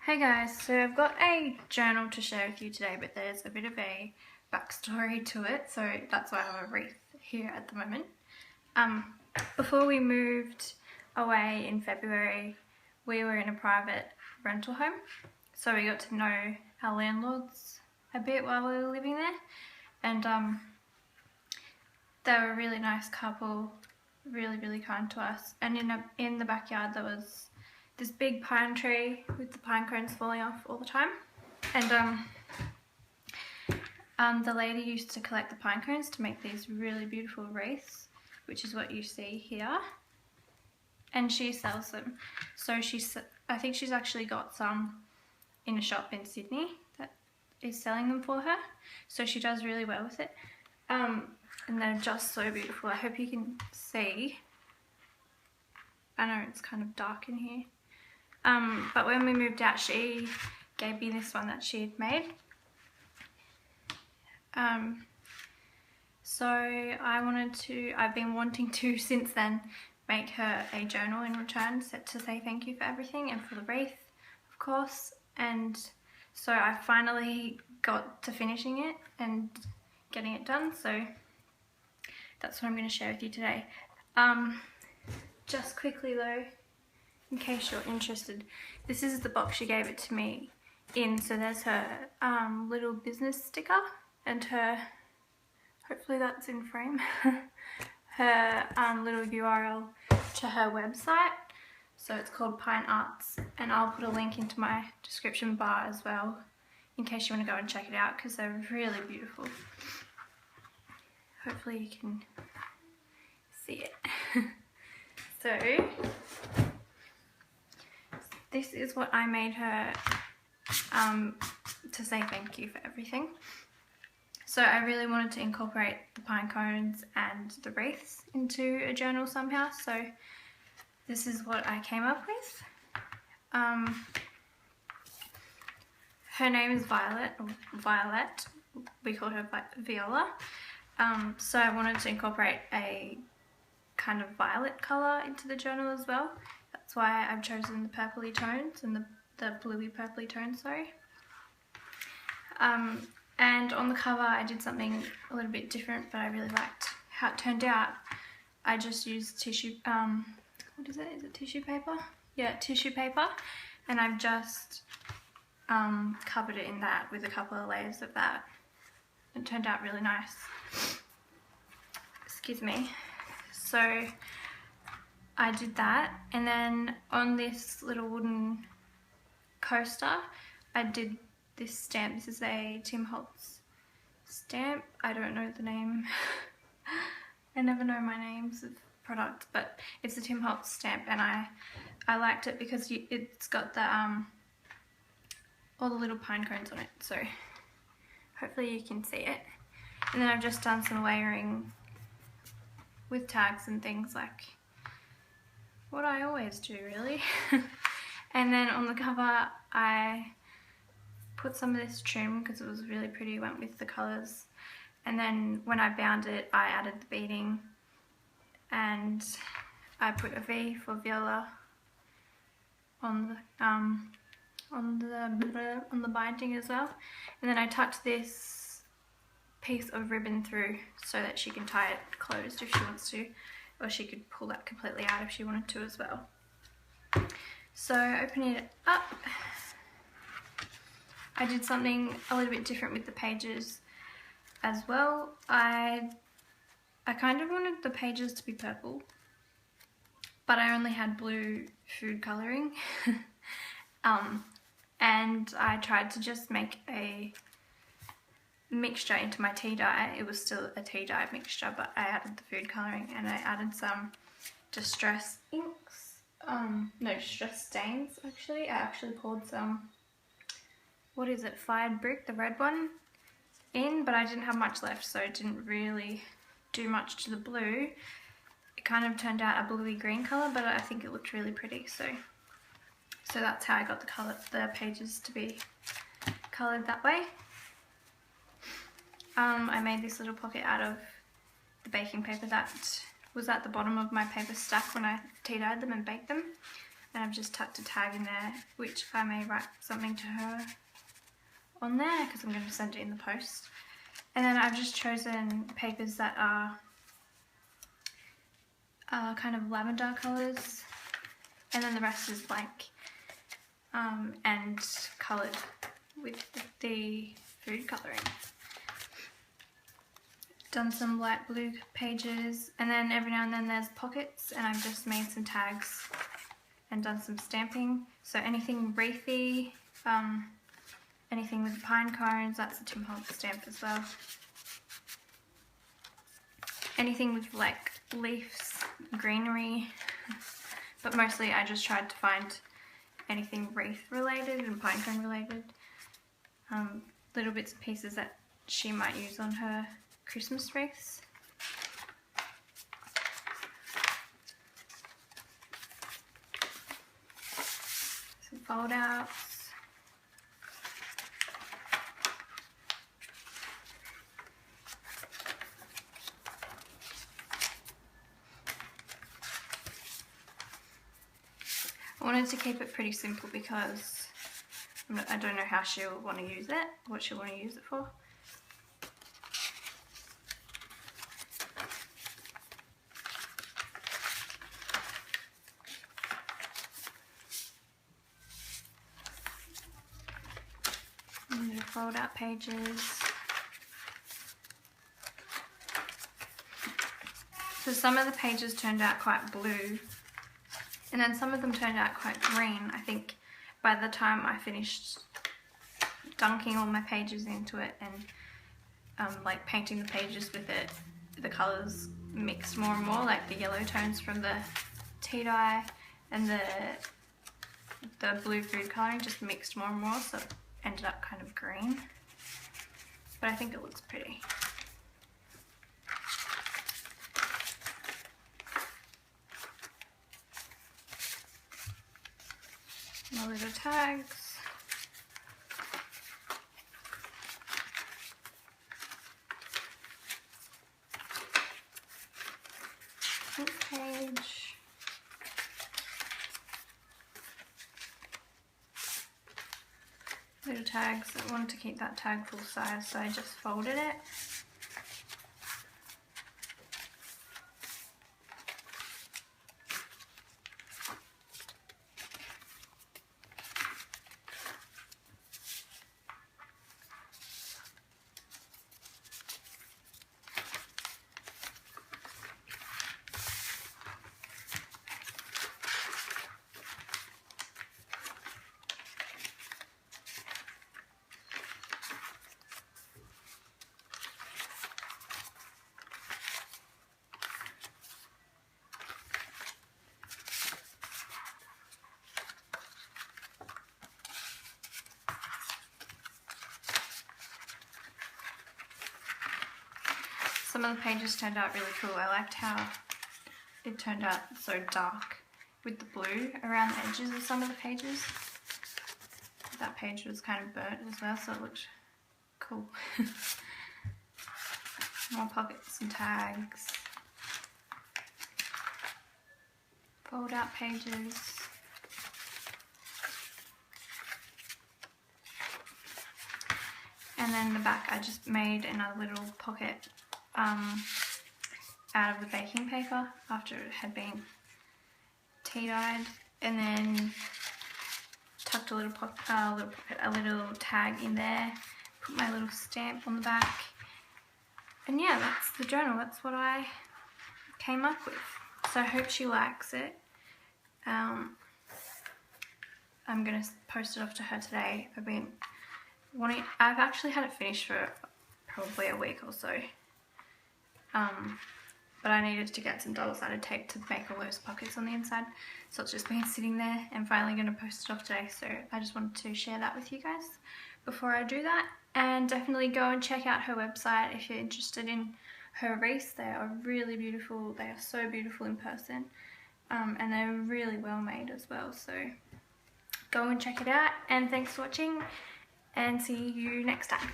Hey guys, so I've got a journal to share with you today, but there's a bit of a backstory to it, so that's why I have a wreath here at the moment. Before we moved away in February, we were in a private rental home, so we got to know our landlords a bit while we were living there, and they were a really nice couple, really kind to us. And in the backyard there was this big pine tree with the pine cones falling off all the time, and the lady used to collect the pine cones to make these really beautiful wreaths, which is what you see here, and she sells them. So I think she's actually got some in a shop in Sydney that is selling them for her, so she does really well with it. And they're just so beautiful. I hope you can see. I know it's kind of dark in here. But when we moved out, she gave me this one that she had made. So I've been wanting to since then make her a journal in return to say thank you for everything and for the wreath, of course. And so I finally got to finishing it and getting it done, so that's what I'm going to share with you today. Just quickly though, in case you're interested, this is the box she gave it to me in. So there's her little business sticker and her, hopefully that's in frame, her little URL to her website. So it's called Pine Arts, and I'll put a link into my description bar as well in case you want to go and check it out, because they're really beautiful. Hopefully you can see it. So this is what I made her to say thank you for everything. So I really wanted to incorporate the pine cones and the wreaths into a journal somehow, so this is what I came up with. Her name is Violet. We call her Viola. So I wanted to incorporate a kind of violet colour into the journal as well. That's why I've chosen the purpley tones and the bluey purpley tones, sorry. And on the cover I did something a little bit different, but I really liked how it turned out. I just used tissue, what is it? Is it tissue paper? Yeah, tissue paper. And I've just covered it in that with a couple of layers of that. It turned out really nice. Excuse me. So I did that, and then on this little wooden coaster I did this stamp. This is a Tim Holtz stamp. I don't know the name. I never know my names of products, but it's a Tim Holtz stamp, and I liked it because it's got the all the little pine cones on it, so hopefully you can see it. And then I've just done some layering with tags and things, like what I always do really. And then on the cover I put some of this trim because it was really pretty, went with the colours. And then when I bound it I added the beading, and I put a V for Viola on the binding as well. And then I tucked this piece of ribbon through so that she can tie it closed if she wants to, or she could pull that completely out if she wanted to as well. So opening it up, I did something a little bit different with the pages as well. I kind of wanted the pages to be purple, but I only had blue food colouring. And I tried to just make a mixture into my tea dye. It was still a tea dye mixture, but I added the food colouring, and I added some distress inks, no, distress stains actually. I actually poured some, what is it, Fired Brick, the red one, in, but I didn't have much left, so it didn't really do much to the blue. It kind of turned out a bluey green colour, but I think it looked really pretty, so that's how I got the pages to be coloured that way. I made this little pocket out of the baking paper that was at the bottom of my paper stack when I tea dyed them and baked them. and I've just tucked a tag in there, which I may write something to her on there because I'm going to send it in the post. And then I've just chosen papers that are kind of lavender colours, and then the rest is blank and coloured with the food colouring. Done some light blue pages, and then every now and then there's pockets, and I've just made some tags and done some stamping. So anything wreathy, anything with pine cones, that's a Tim Holtz stamp as well. Anything with like leaves, greenery, but mostly I just tried to find anything wreath related and pine cone related. Little bits and pieces that she might use on her Christmas wreaths. Some fold outs. I wanted to keep it pretty simple because I don't know how she'll want to use it, what she'll want to use it for. Little fold out pages. So some of the pages turned out quite blue, and then some of them turned out quite green. I think by the time I finished dunking all my pages into it and like painting the pages with it, the colours mixed more and more, like the yellow tones from the tea dye and the blue food colouring just mixed more and more, so it ended up kind of green. But I think it looks pretty. My little tags. Book page. Little tags. I wanted to keep that tag full size, so I just folded it. Some of the pages turned out really cool. I liked how it turned out so dark with the blue around the edges of some of the pages. That page was kind of burnt as well, so it looked cool. More pockets and tags. Fold out pages. And then the back I just made another little pocket out of the baking paper after it had been tea dyed, and then tucked a little tag in there, put my little stamp on the back, and yeah, that's the journal. That's what I came up with. So I hope she likes it. I'm gonna post it off to her today. I've actually had it finished for probably a week or so. But I needed to get some double-sided tape to make all those pockets on the inside, so it's just been sitting there and finally going to post it off today. So I just wanted to share that with you guys before I do that. And definitely go and check out her website if you're interested in her wreaths. They are really beautiful. They are so beautiful in person, and they're really well made as well. So go and check it out, and thanks for watching, and see you next time.